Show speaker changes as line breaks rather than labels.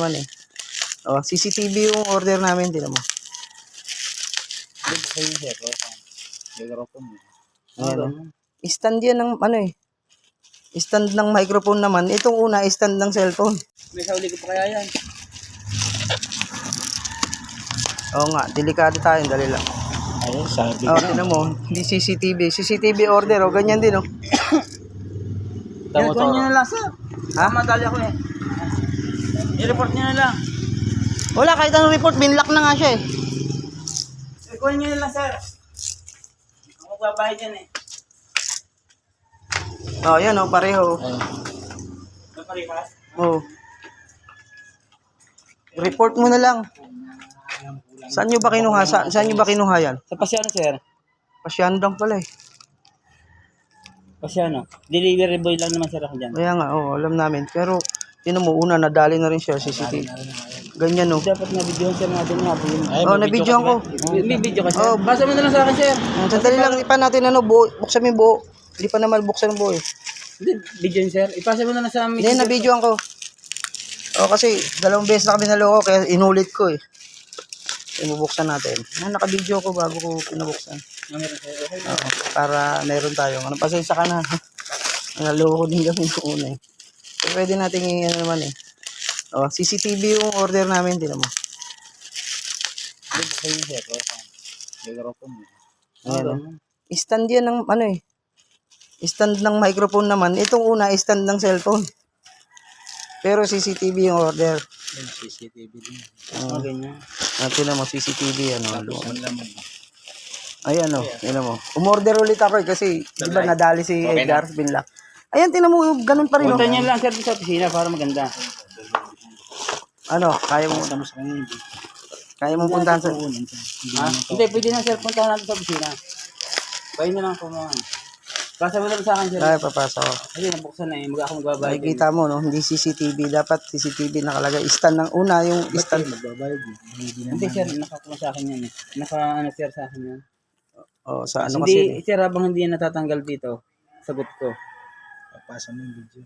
naman eh. Oh, CCTV yung order namin, tingnan mo. Ayan, stand yan ng ano eh. Stand ng microphone naman. Itong una, stand ng cellphone.
May sauli ko pa kaya yan.
Oo nga, delikado tayo, dali lang.
Ayun, sabi
Oh, tingnan mo, hindi CCTV. CCTV order, oh, ganyan din, oh.
I-report nyo na lang, sir.
Ha?
Madali ako eh. I-report nyo na lang.
Wala, kahit anong report, binlock na nga siya eh.
I-call nyo na lang, sir. Ako magbabayad yan eh.
Oh, yan, oh, pareho.
Naparehas?
Oh. Report mo na lang. Saan nyo ba kinuha? Saan nyo ba kinuha yan?
Sa Pasyano, sir.
Pasyano lang pala eh.
Pasyano. Delivery boy lang naman, sir, ako dyan.
Kaya nga, oh, alam namin. Pero, tinan mo, una, nadali na rin siya, CCTV. Ganyan, oh.
Dapat na-videohan, sir, natin nga po yun.
Oh, na-videoan ko.
May video ka, sir.
Oh,
Basa mo na lang sa akin, sir.
Sandali lang, hindi pa natin, ano, buo. Buksan mo yung buo. Hindi pa naman buksan yung buo eh.
Hindi, video yun, sir. Ipasa mo na lang sa amin.
Hindi, na-videoan ko. Oh, kasi, 2 beses na kami naloko, kaya inulit ko eh. Ibubuksan natin. Naka-video ko bago ko pinabuksan. Oo, para meron tayong ano, pasensya ka na. Naloko din kami noong una eh. So, pwede natin ano naman eh. Oh, CCTV yung order namin, tingnan mo. Ayan, stand yan ng ano eh. Stand ng microphone naman. Itong una, stand ng cellphone. Pero CCTV yung order.
CCTV din. Ganyan.
Tingnan mo, CCTV ano. Ayan o, tingnan mo. Umorder ulit ako eh, kasi di ba nadali si Edgar Binlock. Ayan, tingnan mo, ganun pa rin.
Punta niyo lang, sir, sa opisina para maganda.
Ano, kaya mo puntahan sa...
Hindi, pwede na, sir, puntahan natin sa opisina. Bayin na lang po mo. Pasa mo lang sa akin, sir.
Ay, papasa ko.
Ayun, nabuksan na eh. Ako magbabayad.
Nakikita mo, no? Hindi CCTV. Dapat CCTV nakalagay. Stand ng una, yung stand.
Magbabayad. Hindi, sir, nakakuha sa akin yan eh. Naka-ano, sir, sa akin yan.
Oh, sa ano kasi.
Hindi, sir, habang hindi yan natatanggal dito, sagot ko. Papasa mo yung video.